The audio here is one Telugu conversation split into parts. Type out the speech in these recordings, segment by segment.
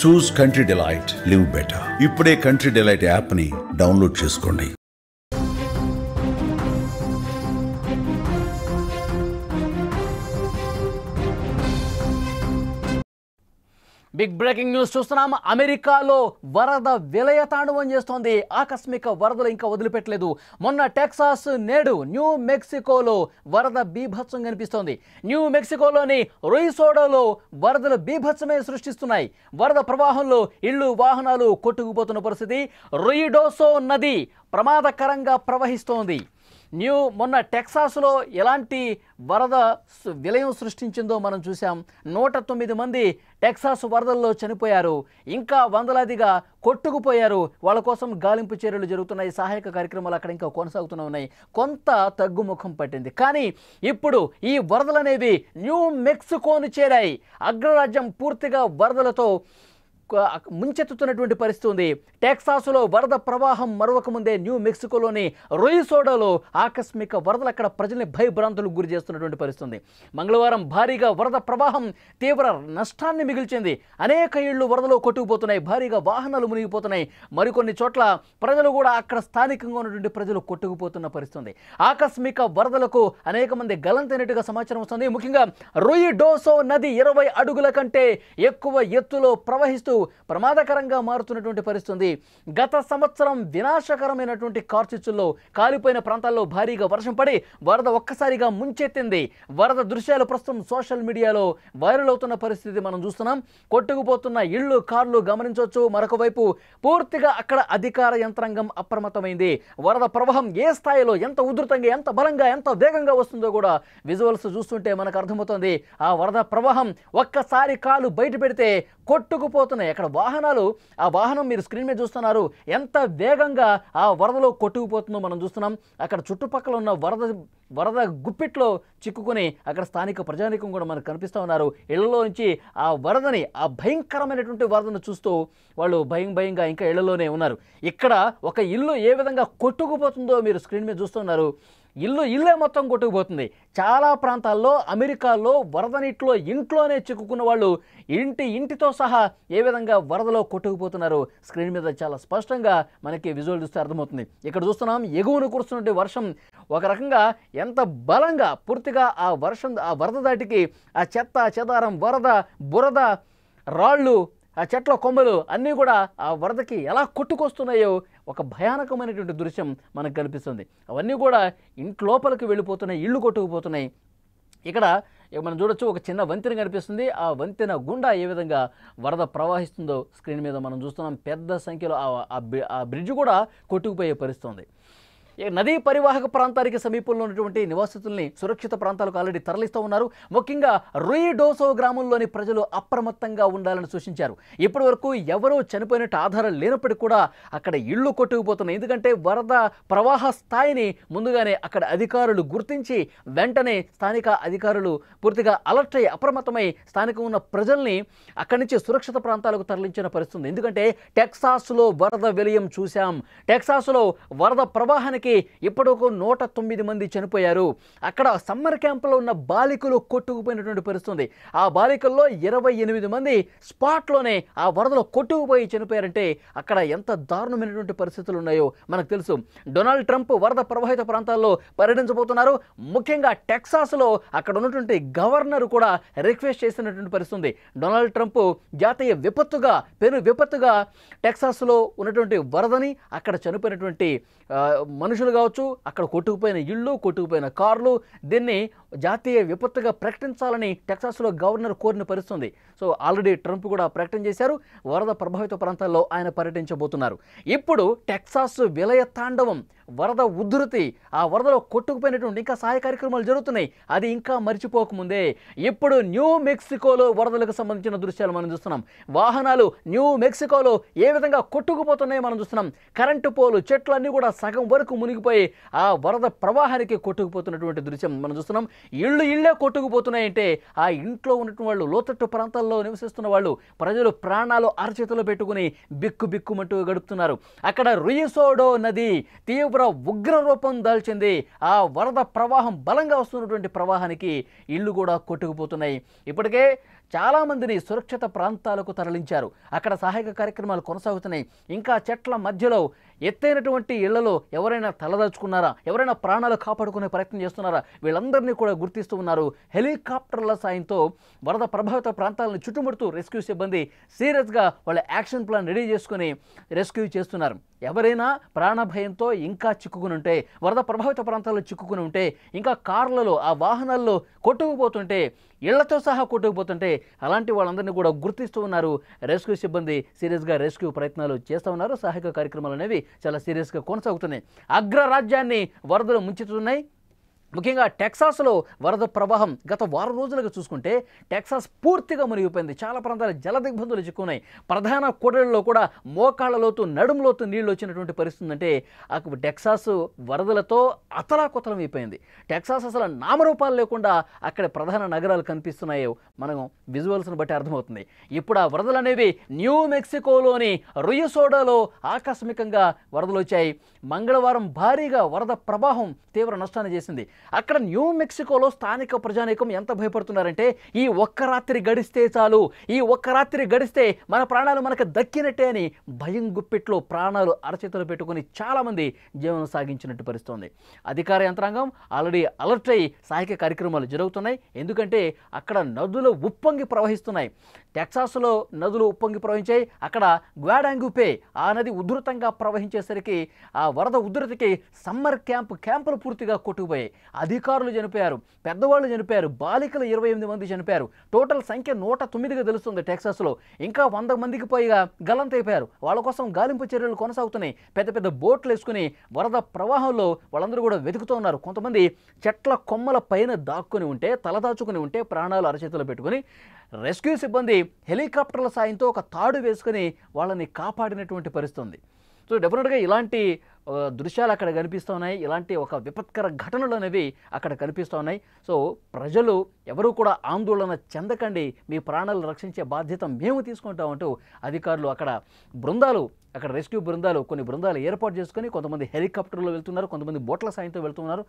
చూస్ కంట్రీ డిలైట్, లివ్ బెటర్. ఇప్పుడే కంట్రీ డిలైట్ యాప్ని డౌన్లోడ్ చేసుకోండి. బిగ్ బ్రేకింగ్ న్యూస్ చూస్తున్నాం. అమెరికాలో వరద విలయతాండవం చేస్తోంది. ఆకస్మిక వరదలు ఇంకా వదిలిపెట్టలేదు. మొన్న టెక్సాస్, నేడు న్యూ మెక్సికోలో వరద బీభత్సం కనిపిస్తోంది. న్యూ మెక్సికోలోని రొయిసోడోలో వరదలు బీభత్సమే సృష్టిస్తున్నాయి. వరద ప్రవాహంలో ఇళ్లు, వాహనాలు కొట్టుకుపోతున్న పరిస్థితి. రొయిడోసో నది ప్రమాదకరంగా ప్రవహిస్తోంది. మొన్న టెక్సాస్లో ఎలాంటి వరద విలయం సృష్టించిందో మనం చూసాం. 109 మంది టెక్సాస్ వరదల్లో చనిపోయారు. ఇంకా వందలాదిగా కొట్టుకుపోయారు. వాళ్ళ కోసం గాలింపు చర్యలు జరుగుతున్నాయి. సహాయక కార్యక్రమాలు అక్కడ ఇంకా కొనసాగుతూనే ఉన్నాయి. కొంత తగ్గుముఖం పట్టింది. కానీ ఇప్పుడు ఈ వరదలు అనేవి న్యూ మెక్సికోను చేరాయి. అగ్రరాజ్యం పూర్తిగా వరదలతో ముంచెత్తుతున్నటువంటి పరిస్థితి ఉంది. టెక్సాస్లో వరద ప్రవాహం మరొక ముందే న్యూ మెక్సికోలోని రొయిసోడోలో ఆకస్మిక వరదలు అక్కడ ప్రజల్ని భయభ్రాంతులకు గురి చేస్తున్నటువంటి పరిస్థితి ఉంది. మంగళవారం భారీగా వరద ప్రవాహం తీవ్ర నష్టాన్ని మిగిల్చింది. అనేక ఇళ్లు వరదలో కొట్టుకుపోతున్నాయి. భారీగా వాహనాలు మునిగిపోతున్నాయి. మరికొన్ని చోట్ల ప్రజలు కూడా అక్కడ స్థానికంగా ఉన్నటువంటి ప్రజలు కొట్టుకుపోతున్న పరిస్థితి. ఆకస్మిక వరదలకు అనేక మంది గల్లంతైనట్టుగా సమాచారం వస్తుంది. ముఖ్యంగా రొయిడోసో నది 20 అడుగుల కంటే ఎక్కువ ఎత్తులో ప్రవహిస్తూ ప్రమాదకరంగా మారుతున్నటువంటి పరిస్థితి. గత సంవత్సరం వినాశకరమైనటువంటి కార్చిచ్చుల్లో కాలిపోయిన ప్రాంతాల్లో భారీగా వర్షం పడి వరద ఒక్కసారిగా ముంచెత్తింది. వరద దృశ్యాలు ప్రస్తుతం సోషల్ మీడియాలో వైరల్ అవుతున్న పరిస్థితి మనం చూస్తున్నాం. కొట్టుకుపోతున్న ఇళ్లు, కార్లు గమనించవచ్చు. మరొక వైపు పూర్తిగా అక్కడ అధికార యంత్రాంగం అప్రమత్తమైంది. వరద ప్రవాహం ఏ స్థాయిలో, ఎంత ఉధృతంగా, ఎంత బలంగా, ఎంత వేగంగా వస్తుందో కూడా విజువల్స్ చూస్తుంటే మనకు అర్థమవుతుంది. ఆ వరద ప్రవాహం ఒక్కసారి కాలు బయట పెడితే కొట్టుకుపోతున్నాయి. అక్కడ వాహనాలు, ఆ వాహనం మీరు స్క్రీన్ మీద చూస్తున్నారు, ఎంత వేగంగా ఆ వరదలో కొట్టుకుపోతుందో మనం చూస్తున్నాం. అక్కడ చుట్టుపక్కల ఉన్న వరద గుప్పిట్లో చిక్కుకుని అక్కడ స్థానిక ప్రజానీకం కూడా మనకు కనిపిస్తూ ఉన్నారు. ఇళ్లలో నుంచి ఆ వరదని, ఆ భయంకరమైనటువంటి వరదను చూస్తూ వాళ్ళు భయంగా ఇంకా ఇళ్లలోనే ఉన్నారు. ఇక్కడ ఒక ఇల్లు ఏ విధంగా కొట్టుకుపోతుందో మీరు స్క్రీన్ మీద చూస్తున్నారు. ఇల్లే మొత్తం కొట్టుకుపోతుంది. చాలా ప్రాంతాల్లో అమెరికాలో వరద నీటిలో ఇంట్లోనే చిక్కుకున్న వాళ్ళు ఇంటితో సహా ఏ విధంగా వరదలో కొట్టుకుపోతున్నారు స్క్రీన్ మీద చాలా స్పష్టంగా మనకి విజువల్ చూస్తే అర్థమవుతుంది. ఇక్కడ చూస్తున్నాం, ఎగువను కురుస్తున్నటువంటి వర్షం ఒక రకంగా ఎంత బలంగా పూర్తిగా ఆ వరద దాటికి ఆ చెత్త చెదారం, బురద, రాళ్ళు, ఆ చెట్ల కొమ్మలు అన్నీ కూడా ఆ వరదకి ఎలా కొట్టుకొస్తున్నాయో ఒక భయానకమైనటువంటి దృశ్యం మనకు కనిపిస్తుంది. అవన్నీ కూడా ఇంట్లోపలికి వెళ్ళిపోతున్నాయి, ఇళ్ళు కొట్టుకుపోతున్నాయి. ఇక్కడ మనం చూడొచ్చు, ఒక చిన్న వంతెన కనిపిస్తుంది. ఆ వంతెన గుండా ఏ విధంగా వరద ప్రవహిస్తుందో స్క్రీన్ మీద మనం చూస్తున్నాం. పెద్ద సంఖ్యలో ఆ బ్రిడ్జ్ కూడా కొట్టుకుపోయే పరిస్థితి. నదీ పరివాహక ప్రాంతానికి సమీపంలో ఉన్నటువంటి నివాసితుల్ని సురక్షిత ప్రాంతాలకు ఆల్రెడీ తరలిస్తూ ఉన్నారు. ముఖ్యంగా రొయిడోసో గ్రామంలోని ప్రజలు అప్రమత్తంగా ఉండాలని సూచించారు. ఇప్పటి వరకు ఎవరూ చనిపోయినట్టు ఆధారం లేనప్పటికీ కూడా అక్కడ ఇళ్లు కొట్టుకుపోతున్నాయి. ఎందుకంటే వరద ప్రవాహ స్థాయిని ముందుగానే అక్కడ అధికారులు గుర్తించి వెంటనే స్థానిక అధికారులు పూర్తిగా అలర్ట్ అయ్యి అప్రమత్తమై స్థానికంగా ఉన్న ప్రజల్ని అక్కడి నుంచి సురక్షిత ప్రాంతాలకు తరలించిన పరిస్థితి. ఎందుకంటే టెక్సాస్లో వరద విలయం చూశాం. టెక్సాస్లో వరద ప్రవాహానికి ఇప్పటివరకు 109 మంది చనిపోయారు. అక్కడ సమ్మర్ క్యాంపులో ఉన్న బాలికలు కొట్టుకుపోయినటువంటి పరిస్థితి. ఆ బాలికల్లో 28 మంది స్పాట్లోనే ఆ వరదలో కొట్టుకుపోయి చనిపోయారంటే అక్కడ ఎంత దారుణమైనటువంటి పరిస్థితులు ఉన్నాయో మనకు తెలుసు. డొనాల్డ్ ట్రంప్ వరద ప్రభావిత ప్రాంతాల్లో పర్యటించబోతున్నారు. ముఖ్యంగా టెక్సాస్లో అక్కడ ఉన్నటువంటి గవర్నర్ కూడా రిక్వెస్ట్ చేసినటువంటి పరిస్థితి. డొనాల్డ్ ట్రంప్ జాతీయ పెను విపత్తుగా టెక్సాస్లో ఉన్నటువంటి వరదని, అక్కడ చనిపోయినటువంటి మనుషులు కావచ్చు, అక్కడ కొట్టుకుపోయిన ఇళ్ళు, కొట్టుకుపోయిన కార్లు, దీన్ని జాతీయ విపత్తుగా ప్రకటించాలని టెక్సాస్లో గవర్నర్ కోరిన పరిస్థితి. సో ఆల్రెడీ ట్రంప్ కూడా ప్రకటన చేశారు. వరద ప్రభావిత ప్రాంతాల్లో ఆయన పర్యటించబోతున్నారు. ఇప్పుడు టెక్సాస్ విలయ తాండవం, వరద ఉధృతి, ఆ వరదలో కొట్టుకుపోయినటువంటి ఇంకా సహాయ కార్యక్రమాలు జరుగుతున్నాయి. అది ఇంకా మర్చిపోకముందే ఇప్పుడు న్యూ మెక్సికోలో వరదలకు సంబంధించిన దృశ్యాలు మనం చూస్తున్నాం. వాహనాలు న్యూ మెక్సికోలో ఏ విధంగా కొట్టుకుపోతున్నాయో మనం చూస్తున్నాం. కరెంటు పోలు, చెట్లు అన్నీ కూడా సగం వరకు మునిగిపోయి ఆ వరద ప్రవాహానికి కొట్టుకుపోతున్నటువంటి దృశ్యం మనం చూస్తున్నాం. ఇళ్ళే కొట్టుకుపోతున్నాయంటే ఆ ఇంట్లో ఉన్నటువంటి వాళ్ళు, లోతట్టు ప్రాంతాల్లో నివసిస్తున్న వాళ్ళు, ప్రజలు ప్రాణాలు అరచేతిలో పెట్టుకుని బిక్కుమంటూ గడుపుతున్నారు. అక్కడ రొయిసోడో నది తీవ్ర ఉగ్ర రూపం దాల్చింది. ఆ వరద ప్రవాహం బలంగా వస్తున్నటువంటి ప్రవాహానికి ఇళ్ళు కూడా కొట్టుకుపోతున్నాయి. ఇప్పటికే చాలామందిని సురక్షిత ప్రాంతాలకు తరలించారు. అక్కడ సహాయక కార్యక్రమాలు కొనసాగుతున్నాయి. ఇంకా చెట్ల మధ్యలో ఎత్తైనటువంటి ఇళ్లలో ఎవరైనా తలదాచుకున్నారా, ఎవరైనా ప్రాణాలు కాపాడుకునే ప్రయత్నం చేస్తున్నారా, వీళ్ళందరినీ కూడా గుర్తిస్తూ ఉన్నారు. హెలికాప్టర్ల సాయంతో వరద ప్రభావిత ప్రాంతాలను చుట్టుముడుతూ రెస్క్యూ సిబ్బంది సీరియస్గా వాళ్ళ యాక్షన్ ప్లాన్ రెడీ చేసుకుని రెస్క్యూ చేస్తున్నారు. ఎవరైనా ప్రాణభయంతో ఇంకా చిక్కుకుని ఉంటే, వరద ప్రభావిత ప్రాంతాల్లో చిక్కుకుని ఉంటే, ఇంకా కార్లలో ఆ వాహనాల్లో కొట్టుకుపోతుంటే, ఇళ్లతో సహా కొట్టుకుపోతుంటే అలాంటి వాళ్ళందరినీ కూడా గుర్తిస్తూ ఉన్నారు. రెస్క్యూ సిబ్బంది సీరియస్గా రెస్క్యూ ప్రయత్నాలు చేస్తూ ఉన్నారు. సహాయక కార్యక్రమాలు అనేవి చాలా సీరియస్గా కొనసాగుతున్నాయి. అగ్రరాజ్యాన్ని వరదలు ముంచుతున్నాయి. ముఖ్యంగా టెక్సాస్లో వరద ప్రవాహం గత వారం రోజులుగా చూసుకుంటే టెక్సాస్ పూర్తిగా మునిగిపోయింది. చాలా ప్రాంతాలు జల దిగ్బంధులు చిక్కున్నాయి. ప్రధాన కూడళ్లలో కూడా మోకాళ్ళ లోతు, నడుము లోతు నీళ్లు వచ్చినటువంటి పరిస్థితి. అంటే టెక్సాస్ వరదలతో అతలాకుతలం అయిపోయింది. టెక్సాస్ అసలు నామరూపాలు లేకుండా అక్కడ ప్రధాన నగరాలు కనిపిస్తున్నాయి. మనం విజువల్స్ని బట్టి అర్థమవుతుంది. ఇప్పుడు ఆ వరదలు అనేవి న్యూ మెక్సికోలోని రుయసోడాలో ఆకస్మికంగా వరదలు వచ్చాయి. మంగళవారం భారీగా వరద ప్రవాహం తీవ్ర నష్టాన్ని చేసింది. అక్కడ న్యూ మెక్సికోలో స్థానిక ప్రజానీకం ఎంత భయపడుతున్నారంటే, ఈ ఒక్క రాత్రి గడిస్తే చాలు, ఈ ఒక్క రాత్రి గడిస్తే మన ప్రాణాలు మనకు దక్కినట్టే అని భయం గుప్పిట్లో ప్రాణాలు అరచేతులు పెట్టుకుని చాలామంది జీవనం సాగించినట్టు పరిస్థితుంది. అధికార యంత్రాంగం ఆల్రెడీ అలర్ట్ అయ్యి సహాయక కార్యక్రమాలు జరుగుతున్నాయి. ఎందుకంటే అక్కడ నదులు ఉప్పొంగి ప్రవహిస్తున్నాయి. టెక్సాస్లో నదులు ఉప్పొంగి ప్రవహించాయి. అక్కడ గ్వాడాంగుపే ఆ నది ఉధృతంగా ప్రవహించేసరికి ఆ వరద ఉధృతికి సమ్మర్ క్యాంపులు పూర్తిగా కొట్టుకుపోయాయి. అధికారులు చనిపోయారు, పెద్దవాళ్ళు చనిపోయారు, బాలికలు 28 మంది చనిపోయారు. టోటల్ సంఖ్య 109గా తెలుస్తుంది టెక్సాస్లో. ఇంకా 100 మందికి పైగా గల్లంతైపోయారు. వాళ్ళ కోసం గాలింపు చర్యలు కొనసాగుతున్నాయి. పెద్ద పెద్ద బోట్లు వేసుకుని వరద ప్రవాహంలో వాళ్ళందరూ కూడా వెతుకుతూ ఉన్నారు. కొంతమంది చెట్ల కొమ్మల పైన దాక్కుని ఉంటే, తలదాచుకుని ఉంటే ప్రాణాలు అరచేతులు పెట్టుకుని రెస్క్యూ సిబ్బంది హెలికాప్టర్ల సాయంతో ఒక తాడు వేసుకుని వాళ్ళని కాపాడినటువంటి పరిస్థితి ఉంది. సో డెఫినెట్గా ఇలాంటి దృశ్యాలు అక్కడ కనిపిస్తూ ఉన్నాయి. ఇలాంటి ఒక విపత్కర ఘటనలు అనేవి అక్కడ కనిపిస్తూ ఉన్నాయి. సో ప్రజలు ఎవరూ కూడా ఆందోళన చెందకండి, మీ ప్రాణాలు రక్షించే బాధ్యత మేము తీసుకుంటామంటూ అధికారులు అక్కడ రెస్క్యూ బృందాలు కొన్ని బృందాలు ఏర్పాటు చేసుకొని కొంతమంది హెలికాప్టర్లో వెళ్తున్నారు, కొంతమంది బోట్ల సాయంతో వెళ్తున్నారు,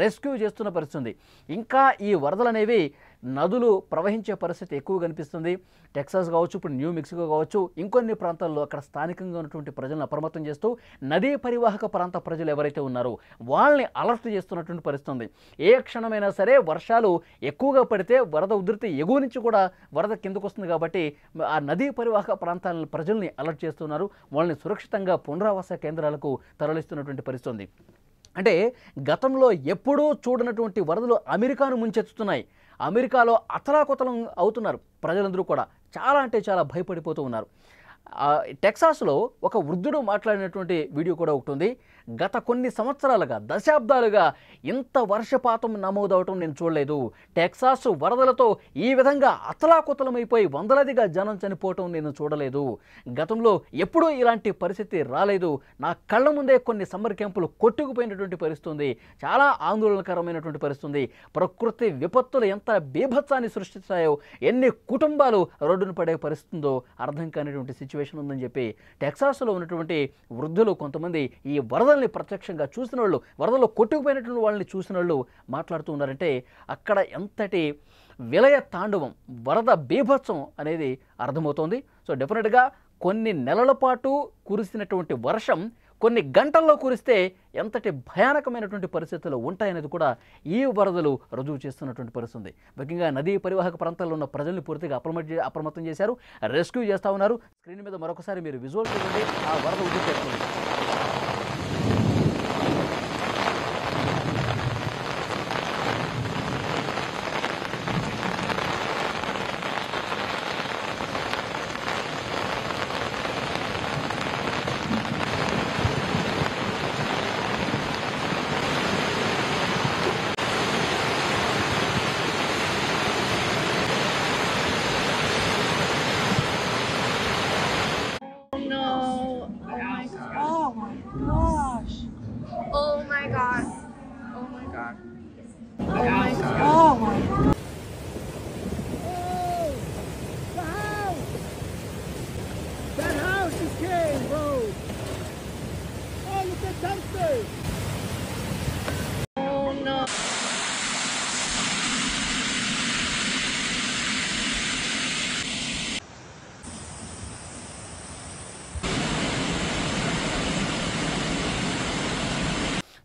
రెస్క్యూ చేస్తున్న పరిస్థితి. ఇంకా ఈ వరదలు అనేవి నదులు ప్రవహించే పరిస్థితి ఎక్కువ కనిపిస్తుంది. టెక్సాస్ కావచ్చు, ఇప్పుడు న్యూ మెక్సికో కావచ్చు, ఇంకొన్ని ప్రాంతాల్లో అక్కడ స్థానికంగా ఉన్నటువంటి ప్రజలను అప్రమత్తం చేస్తూ నదీ పరివాహక ప్రాంత ప్రజలు ఎవరైతే ఉన్నారో వాళ్ళని అలర్ట్ చేస్తున్నటువంటి పరిస్థితి. ఏ క్షణమైనా సరే వర్షాలు ఎక్కువగా పడితే వరద ఉధృతి ఎగువ నుంచి కూడా వరద కిందకు వస్తుంది. కాబట్టి ఆ నదీ పరివాహక ప్రాంతాల ప్రజల్ని అలర్ట్ చేస్తున్నారు. వాళ్ళని సురక్షితంగా పునరావాస కేంద్రాలకు తరలిస్తున్నటువంటి పరిస్థితి. అంటే గతంలో ఎప్పుడూ చూడనటువంటి వరదలు అమెరికాను ముంచెత్తుతున్నాయి. అమెరికాలో అతలాకుతలం అవుతున్నారు ప్రజలందరూ కూడా. చాలా అంటే చాలా భయపడిపోతూ ఉన్నారు. టెక్సాస్లో ఒక వృద్ధుడు మాట్లాడినటువంటి వీడియో కూడా ఒకటి ఉంది. గత కొన్ని సంవత్సరాలుగా, దశాబ్దాలుగా ఇంత వర్షపాతం నమోదవటం నేను చూడలేదు. టెక్సాస్ వరదలతో ఈ విధంగా అతలాకుతలమైపోయి వందలాదిగా జనం చనిపోవటం నేను చూడలేదు. గతంలో ఎప్పుడూ ఇలాంటి పరిస్థితి రాలేదు. నా కళ్ళ ముందే కొన్ని సమ్మర్ క్యాంపులు కొట్టుకుపోయినటువంటి పరిస్థితి ఉంది. చాలా ఆందోళనకరమైనటువంటి పరిస్థితి. ప్రకృతి విపత్తులు ఎంత బీభత్సాన్ని సృష్టిస్తాయో, ఎన్ని కుటుంబాలు రోడ్డును పడే పరిస్థితుందో అర్థం కానిటువంటి సిచ్యువేషన్ ఉందని చెప్పి టెక్సాస్లో ఉన్నటువంటి వృద్ధులు కొంతమంది ఈ వరదల్ని ప్రత్యక్షంగా చూసిన వాళ్ళు, వరదల్లో కొట్టుకుపోయినటువంటి వాళ్ళని చూసిన వాళ్ళు మాట్లాడుతూ ఉన్నారంటే అక్కడ ఎంతటి విలయ తాండవం, వరద బీభత్సం అనేది అర్థమవుతోంది. సో డెఫినెట్గా కొన్ని నెలల పాటు కురిసినటువంటి వర్షం కొన్ని గంటల్లో కురిస్తే ఎంతటి భయానకమైనటువంటి పరిస్థితులు ఉంటాయనేది కూడా ఈ వరదలు రుజువు చేస్తున్నటువంటి పరిస్థితి. ముఖ్యంగా నదీ పరివాహక ప్రాంతాల్లో ఉన్న ప్రజల్ని పూర్తిగా అప్రమత్తం చేశారు, రెస్క్యూ చేస్తూ ఉన్నారు. స్క్రీన్ మీద మరొకసారి మీరు విజువల్ చూడండి. ఆ వరద ఉధృతి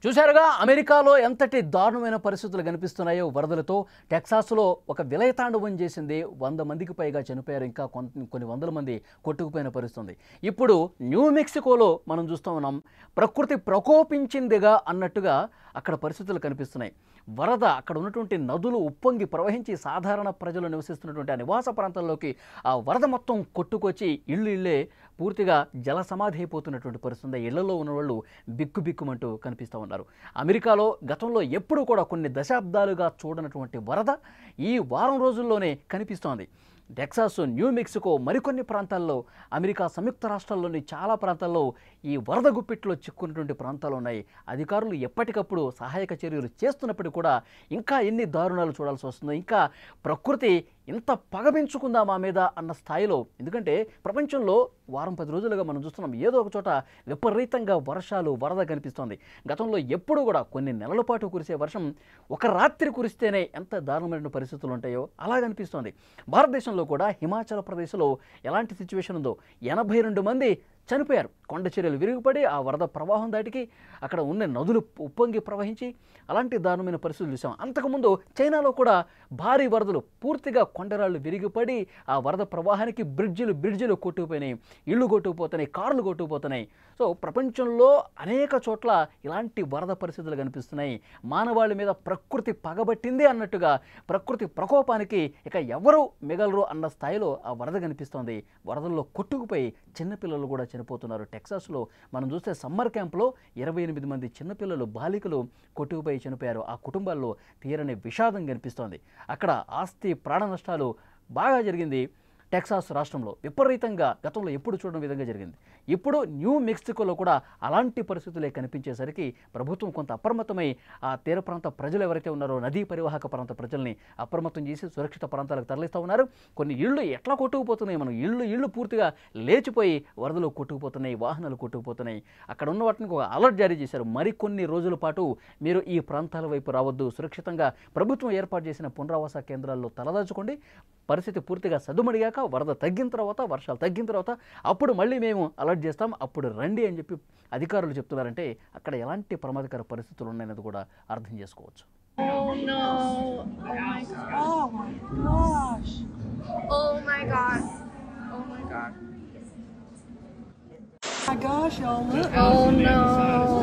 చూశారుగా అమెరికాలో ఎంతటి దారుణమైన పరిస్థితులు కనిపిస్తున్నాయో వరదలతో. టెక్సాస్లో ఒక విలయతాండవం చేసింది, 100 మందికి పైగా చనిపోయారు, ఇంకా కొన్ని వందల మంది కొట్టుకుపోయిన పరిస్థితుంది. ఇప్పుడు న్యూ మెక్సికోలో మనం చూస్తూ ఉన్నాం, ప్రకృతి ప్రకోపించిందిగా అన్నట్టుగా అక్కడ పరిస్థితులు కనిపిస్తున్నాయి. వరద అక్కడ ఉన్నటువంటి నదులు ఉప్పొంగి ప్రవహించి సాధారణ ప్రజలు నివసిస్తున్నటువంటి ఆ నివాస ప్రాంతాల్లోకి ఆ వరద మొత్తం కొట్టుకొచ్చి ఇళ్ళే పూర్తిగా జల సమాధి అయిపోతున్నటువంటి పరిస్థితి. ఇళ్లలో ఉన్న వాళ్ళు బిక్కుబిక్కుమంటూ కనిపిస్తూ ఉన్నారు. అమెరికాలో గతంలో ఎప్పుడూ కూడా కొన్ని దశాబ్దాలుగా చూడనటువంటి వరద ఈ వారం రోజుల్లోనే కనిపిస్తోంది. టెక్సాస్, న్యూ మెక్సికో, మరికొన్ని ప్రాంతాల్లో, అమెరికా సంయుక్త రాష్ట్రాల్లోని చాలా ప్రాంతాల్లో ఈ వరద గుప్పిట్లో చిక్కున్నటువంటి ప్రాంతాలు ఉన్నాయి. అధికారులు ఎప్పటికప్పుడు సహాయక చర్యలు చేస్తున్నప్పటికీ కూడా ఇంకా ఎన్ని దారుణాలు చూడాల్సి వస్తుందో, ఇంకా ప్రకృతి ఇంత పగబెంచుకుందా మా మీద అన్న స్థాయిలో. ఎందుకంటే ప్రపంచంలో వారం 10 రోజులుగా మనం చూస్తున్నాం ఏదో ఒక చోట విపరీతంగా వర్షాలు, వరద కనిపిస్తోంది. గతంలో ఎప్పుడు కూడా కొన్ని నెలల పాటు కురిసే వర్షం ఒక రాత్రి కురిస్తేనే ఎంత దారుణమైన పరిస్థితులు ఉంటాయో అలా కనిపిస్తోంది. భారతదేశంలో కూడా హిమాచల్ ప్రదేశ్లో ఎలాంటి సిచ్యువేషన్ ఉందో, 82 మంది చనిపోయారు. కొండ చర్యలు విరిగిపడి ఆ వరద ప్రవాహం దాటికి అక్కడ ఉన్న నదులు ఉప్పొంగి ప్రవహించి అలాంటి దారుణమైన పరిస్థితులు చూసాం. అంతకుముందు చైనాలో కూడా భారీ వరదలు, పూర్తిగా కొండరాళ్ళు విరిగిపడి ఆ వరద ప్రవాహానికి బ్రిడ్జిలు కొట్టుకుపోయినాయి, ఇళ్ళు కొట్టుకుపోతున్నాయి, కార్లు కొట్టుకుపోతున్నాయి. సో ప్రపంచంలో అనేక చోట్ల ఇలాంటి వరద పరిస్థితులు కనిపిస్తున్నాయి. మానవాళి మీద ప్రకృతి పగబట్టింది అన్నట్టుగా, ప్రకృతి ప్రకోపానికి ఇక ఎవరు మిగలరు అన్న స్థాయిలో ఆ వరద కనిపిస్తోంది. వరదల్లో కొట్టుకుపోయి చిన్నపిల్లలు కూడా చనిపోతున్నారు. టెక్సాస్లో మనం చూస్తే సమ్మర్ క్యాంప్లో 28 మంది చిన్నపిల్లలు, బాలికలు కొట్టుకుపోయి చనిపోయారు. ఆ కుటుంబాల్లో తీరని విషాదం కనిపిస్తోంది. అక్కడ ఆస్తి ప్రాణ నష్టాలు బాగా జరిగింది. టెక్సాస్ రాష్ట్రంలో విపరీతంగా గతంలో ఎప్పుడు చూడని విధంగా జరిగింది. ఇప్పుడు న్యూ మెక్సికోలో కూడా అలాంటి పరిస్థితులే కనిపించేసరికి ప్రభుత్వం కొంత అప్రమత్తమై ఆ తీర ప్రాంత ప్రజలు ఎవరైతే ఉన్నారో, నదీ పరివాహక ప్రాంత ప్రజల్ని అప్రమత్తం చేసి సురక్షిత ప్రాంతాలకు తరలిస్తూ ఉన్నారు. కొన్ని ఇళ్ళు ఎట్లా కొట్టుకుపోతున్నాయి, మనం ఇళ్ళు పూర్తిగా లేచిపోయి వరదలు కొట్టుకుపోతున్నాయి, వాహనాలు కొట్టుకుపోతున్నాయి. అక్కడ ఉన్న వాటిని ఒక అలర్ట్ జారీ చేశారు. మరికొన్ని రోజుల పాటు మీరు ఈ ప్రాంతాల వైపు రావద్దు, సురక్షితంగా ప్రభుత్వం ఏర్పాటు చేసిన పునరావాస కేంద్రాల్లో తలదాచుకోండి. పరిస్థితి పూర్తిగా సద్దుమడిగాక, వరద తగ్గిన తర్వాత, వర్షాలు తగ్గిన తర్వాత అప్పుడు మళ్ళీ మేము అలర్ట్ చేస్తాం, అప్పుడు రండి అని చెప్పి అధికారులు చెప్తున్నారంటే అక్కడ ఎలాంటి ప్రమాదకర పరిస్థితులు ఉన్నాయన్నది కూడా అర్థం చేసుకోవచ్చు. Oh no. Oh my gosh. Oh my god. Oh my god. Oh my gosh, y'all look. Oh no.